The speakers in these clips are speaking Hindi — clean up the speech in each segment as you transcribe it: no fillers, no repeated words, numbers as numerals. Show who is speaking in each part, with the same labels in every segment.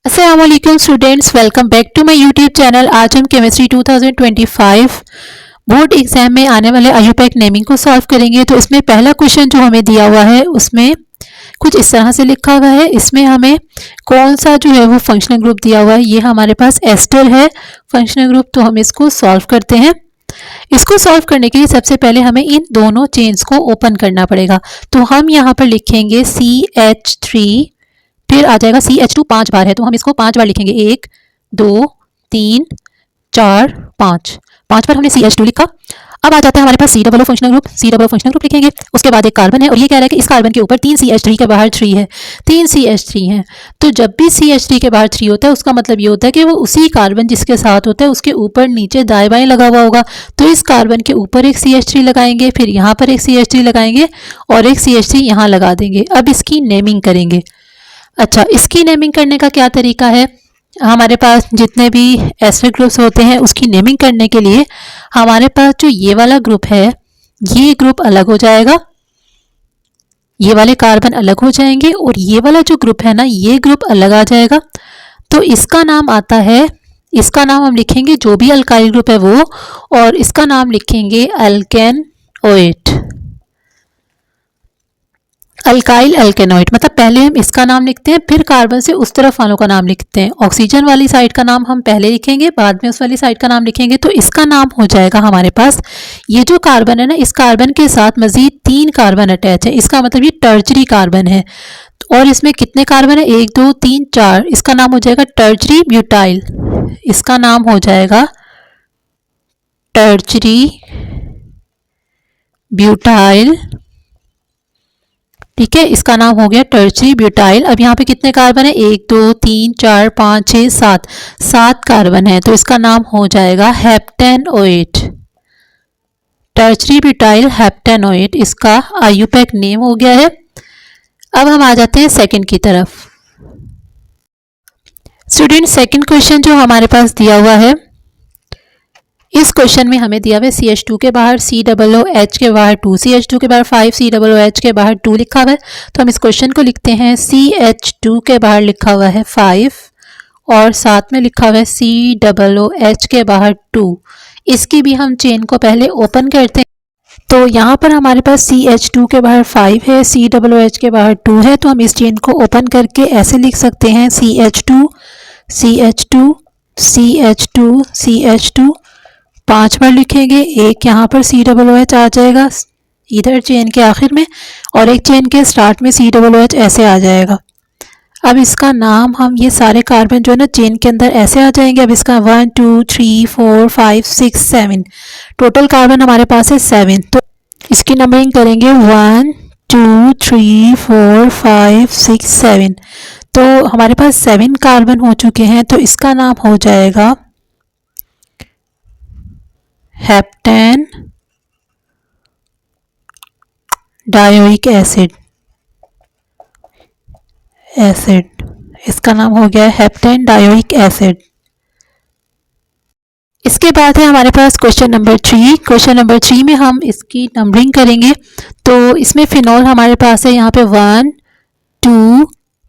Speaker 1: अस्सलामुअलैकुम students, welcome back to my YouTube channel. आज हम केमिस्ट्री 2025 बोर्ड एग्जाम में आने वाले आयुपैक नेमिंग को सॉल्व करेंगे। तो इसमें पहला क्वेश्चन जो हमें दिया हुआ है उसमें कुछ इस तरह से लिखा हुआ है। इसमें हमें कौन सा जो है वो फंक्शनल ग्रुप दिया हुआ है, ये हमारे पास एस्टर है फंक्शनल ग्रुप। तो हम इसको सॉल्व करते हैं। इसको सॉल्व करने के लिए सबसे पहले हमें इन दोनों चेन्स को ओपन करना पड़ेगा। तो हम यहाँ पर लिखेंगे CH3, फिर आ जाएगा CH2 5 बार है तो हम इसको 5 बार लिखेंगे। 1 2 3 4 5 5 बार हमने CH2 लिखा। अब आ जाता है हमारे पास C डबल फंक्शनल ग्रुप लिखेंगे। उसके बाद एक कार्बन है और ये कह रहा है कि इस कार्बन के ऊपर 3 CH3 के बाहर 3 है, 3 CH3 है। तो जब भी CH3 के बाहर 3 होता है उसका मतलब ये होता है कि वो उसी कार्बन जिसके साथ होता है उसके ऊपर नीचे दाएं बाएं लगा हुआ होगा। तो इस कार्बन के ऊपर एक CH3 लगाएंगे, फिर यहाँ पर एक CH3 लगाएंगे और एक CH3 यहाँ लगा देंगे। अब इसकी नेमिंग करेंगे। अच्छा, इसकी नेमिंग करने का क्या तरीका है? हमारे पास जितने भी एस्टर ग्रुप्स होते हैं उसकी नेमिंग करने के लिए हमारे पास जो ये वाला ग्रुप है ये ग्रुप अलग हो जाएगा, ये वाले कार्बन अलग हो जाएंगे और ये वाला जो ग्रुप है ना ये ग्रुप अलग आ जाएगा। तो इसका नाम आता है, इसका नाम हम लिखेंगे जो भी अल्काइल ग्रुप है वो, और इसका नाम लिखेंगे अल्केनोएट, अल्काइल अल्केनोइड। मतलब पहले हम इसका नाम लिखते हैं फिर कार्बन से उस तरफ वालों का नाम लिखते हैं। ऑक्सीजन वाली साइड का नाम हम पहले लिखेंगे, बाद में उस वाली साइड का नाम लिखेंगे। तो इसका नाम हो जाएगा हमारे पास, ये जो कार्बन है ना इस कार्बन के साथ मजीद 3 कार्बन अटैच है, इसका मतलब ये टर्चरी कार्बन है। और इसमें कितने कार्बन है? 1 2 3 4। इसका नाम हो जाएगा टर्चरी ब्यूटाइल, इसका नाम हो जाएगा टर्चरी ब्यूटाइल। ठीक है, इसका नाम हो गया टर्चरी ब्यूटाइल। अब यहाँ पे कितने कार्बन है? 1 2 3 4 5 6 7, 7 कार्बन है तो इसका नाम हो जाएगा हेप्टेनोएट, टर्चरी ब्यूटाइल हेप्टेनोएट। इसका आयुपैक नेम हो गया है। अब हम आ जाते हैं सेकंड की तरफ। स्टूडेंट, सेकंड क्वेश्चन जो हमारे पास दिया हुआ है, इस क्वेश्चन में हमें दिया हुआ है CH2 के बाहर COOH के बाहर 2, CH2 के बाहर 5, COOH के बाहर 2 लिखा हुआ है। तो हम इस क्वेश्चन को लिखते हैं CH2 के बाहर लिखा हुआ है 5 और साथ में लिखा हुआ है COOH के बाहर 2। इसकी भी हम चेन को पहले ओपन करते हैं। तो यहाँ पर हमारे पास CH2 के बाहर 5 है, COOH के बाहर 2 है। तो हम इस चेन को ओपन करके ऐसे लिख सकते हैं CH2 CH2 CH2 CH2, 5 बार लिखेंगे। एक यहाँ पर COOH आ जाएगा इधर चेन के आखिर में और एक चेन के स्टार्ट में COOH ऐसे आ जाएगा। अब इसका नाम हम, ये सारे कार्बन जो है ना चेन के अंदर ऐसे आ जाएंगे। अब इसका 1 2 3 4 5 6 7 टोटल कार्बन हमारे पास है 7। तो इसकी नंबरिंग करेंगे 1 2 3 4 5 6 7। तो हमारे पास 7 कार्बन हो चुके हैं। तो इसका नाम हो जाएगा हेप्टेन डायोइक एसिड, इसका नाम हो गया हेप्टेन डायोइक एसिड। इसके बाद है हमारे पास क्वेश्चन नंबर 3। क्वेश्चन नंबर 3 में हम इसकी नंबरिंग करेंगे। तो इसमें फिनॉल हमारे पास है यहाँ पे 1 2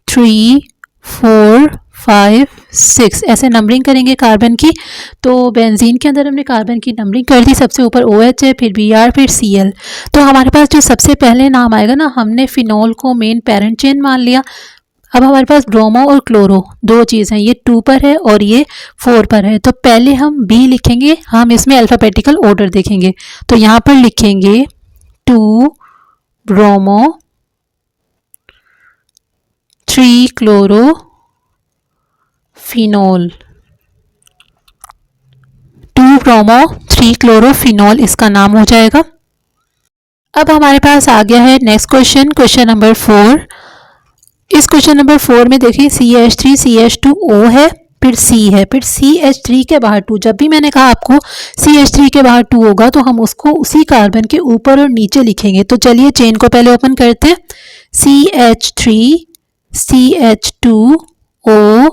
Speaker 1: 3 4 5 6 ऐसे नंबरिंग करेंगे कार्बन की। तो बेंजीन के अंदर हमने कार्बन की नंबरिंग कर दी। सबसे ऊपर OH है, फिर Br, फिर Cl। तो हमारे पास जो सबसे पहले नाम आएगा ना, हमने फिनॉल को मेन पेरेंट चेन मान लिया। अब हमारे पास ब्रोमो और क्लोरो दो चीज़ हैं, ये 2 पर है और ये 4 पर है। तो पहले हम B लिखेंगे, हम इसमें अल्फ़ाबेटिकल ऑर्डर देखेंगे। तो यहाँ पर लिखेंगे 2 bromo 3 chloro phenol, 2 bromo 3 chlorophenol इसका नाम हो जाएगा। अब हमारे पास आ गया है नेक्स्ट क्वेश्चन, क्वेश्चन नंबर 4। इस क्वेश्चन नंबर 4 में देखिए CH3 CH2O है, फिर C है, फिर CH3 के बाहर 2। जब भी मैंने कहा आपको CH3 के बाहर 2 होगा तो हम उसको उसी कार्बन के ऊपर और नीचे लिखेंगे। तो चलिए चेन को पहले ओपन करते हैं। CH3 CH2O।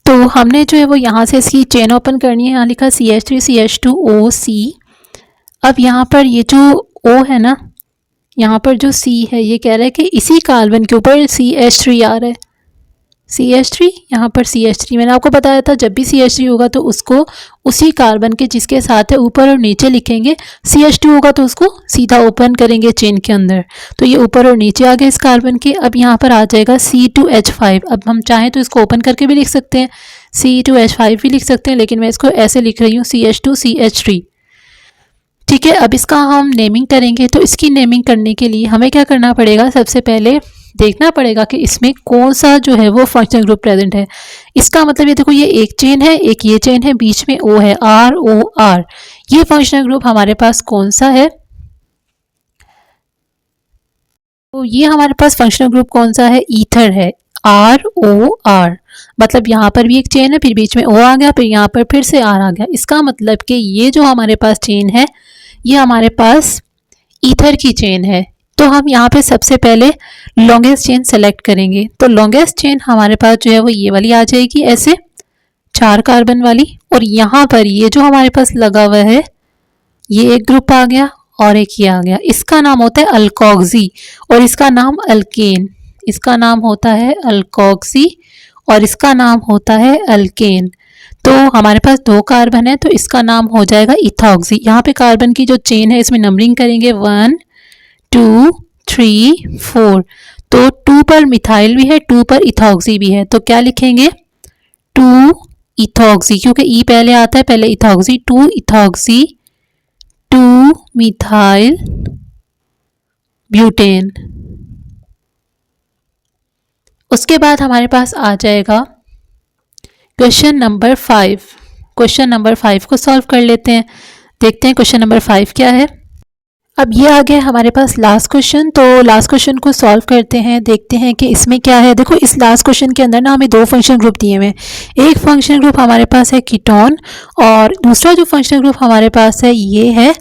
Speaker 1: तो हमने जो है वो यहाँ से इसकी चेन ओपन करनी है। यहाँ लिखा CH3 CH2OC। अब यहाँ पर ये जो O है ना, यहाँ पर जो C है ये कह रहा है कि इसी कार्बन के ऊपर CH3 आ रहा है। CH3, यहाँ पर CH3 मैंने आपको बताया था जब भी CH3 होगा तो उसको उसी कार्बन के जिसके साथ है ऊपर और नीचे लिखेंगे। CH2 होगा तो उसको सीधा ओपन करेंगे चेन के अंदर, तो ये ऊपर और नीचे आ गया इस कार्बन के। अब यहाँ पर आ जाएगा C2H5। अब हम चाहें तो इसको ओपन करके भी लिख सकते हैं, C2H5 भी लिख सकते हैं, लेकिन मैं इसको ऐसे लिख रही हूँ CH2CH3। ठीक है, अब इसका हम नेमिंग करेंगे। तो इसकी नेमिंग करने के लिए हमें क्या करना पड़ेगा, सबसे पहले देखना पड़ेगा कि इसमें कौन सा जो है वो फंक्शनल ग्रुप प्रेजेंट है। इसका मतलब ये देखो, ये एक चेन है, एक ये चेन है, बीच में O है, ROR। ये फंक्शनल ग्रुप हमारे पास कौन सा है, तो ये हमारे पास फंक्शनल ग्रुप कौन सा है, ईथर है, ROR। मतलब यहाँ पर भी एक चेन है, फिर बीच में O आ गया, फिर यहाँ पर फिर से R आ गया। इसका मतलब कि ये जो हमारे पास चेन है ये हमारे पास ईथर की चेन है। तो हम यहाँ पे सबसे पहले लॉन्गेस्ट चेन सेलेक्ट करेंगे। तो लॉन्गेस्ट चेन हमारे पास जो है वो ये वाली आ जाएगी, ऐसे 4 कार्बन वाली। और यहाँ पर ये जो हमारे पास लगा हुआ है ये एक ग्रुप आ गया और एक ये आ गया। इसका नाम होता है अल्कोक्सी और इसका नाम अल्केन। इसका नाम होता है अल्कोक्सी और इसका नाम होता है अल्केन। तो हमारे पास 2 कार्बन है तो इसका नाम हो जाएगा इथॉक्सी। यहाँ पे कार्बन की जो चेन है इसमें नंबरिंग करेंगे 1 2 3 4। तो 2 पर मिथाइल भी है, 2 पर इथॉक्सी भी है, तो क्या लिखेंगे 2 इथॉक्सी, क्योंकि ई पहले आता है, पहले इथॉक्सी, 2 इथॉक्सी 2 मिथाइल ब्यूटेन। उसके बाद हमारे पास आ जाएगा क्वेश्चन नंबर 5। क्वेश्चन नंबर 5 को सॉल्व कर लेते हैं, देखते हैं क्वेश्चन नंबर 5 क्या है। अब ये आ गया हमारे पास लास्ट क्वेश्चन। तो लास्ट क्वेश्चन को सॉल्व करते हैं, देखते हैं कि इसमें क्या है। देखो इस लास्ट क्वेश्चन के अंदर ना हमें 2 फंक्शन ग्रुप दिए हुए हैं। एक फंक्शन ग्रुप हमारे पास है कीटोन और दूसरा जो फंक्शन ग्रुप हमारे पास है ये है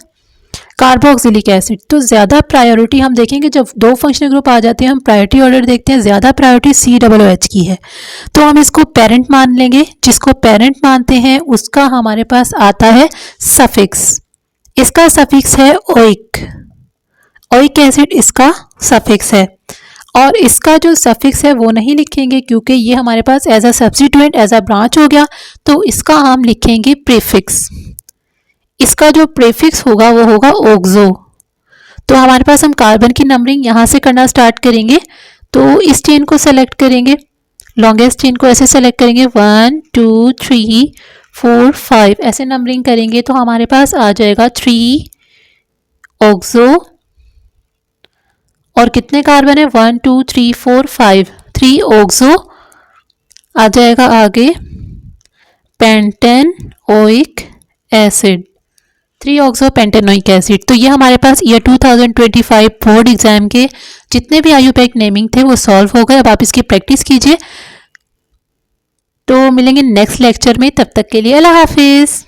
Speaker 1: कार्बोक्सिलिक एसिड। तो ज़्यादा प्रायोरिटी हम देखेंगे जब 2 फंक्शनल ग्रुप आ जाते हैं, हम प्रायोरिटी ऑर्डर देखते हैं, ज़्यादा प्रायोरिटी COOH की है। तो हम इसको पेरेंट मान लेंगे। जिसको पेरेंट मानते हैं उसका हमारे पास आता है सफिक्स। इसका सफिक्स है ओइक। ओइक एसिड इसका सफिक्स है और इसका जो सफिक्स है वो नहीं लिखेंगे क्योंकि ये हमारे पास as a substituent as a branch हो गया, तो इसका हम लिखेंगे प्रीफिक्स। इसका जो प्रीफिक्स होगा वो होगा ओक्सो। तो हमारे पास हम कार्बन की नंबरिंग यहाँ से करना स्टार्ट करेंगे। तो इस चेन को सेलेक्ट करेंगे, लॉन्गेस्ट चेन को ऐसे सेलेक्ट करेंगे 1 2 3 4 5 ऐसे नंबरिंग करेंगे तो हमारे पास आ जाएगा 3 ओक्सो और कितने कार्बन है 1 2 3 4 5, 3 ओक्सो आ जाएगा आगे pentane oic acid, 3 oxo pentanoic acid. तो ये हमारे पास ईयर 2025 बोर्ड एग्जाम के जितने भी आयुपैक नेमिंग थे वो सॉल्व हो गए। अब आप इसकी प्रैक्टिस कीजिए। तो मिलेंगे नेक्स्ट लेक्चर में, तब तक के लिए अल्लाह हाफिज़।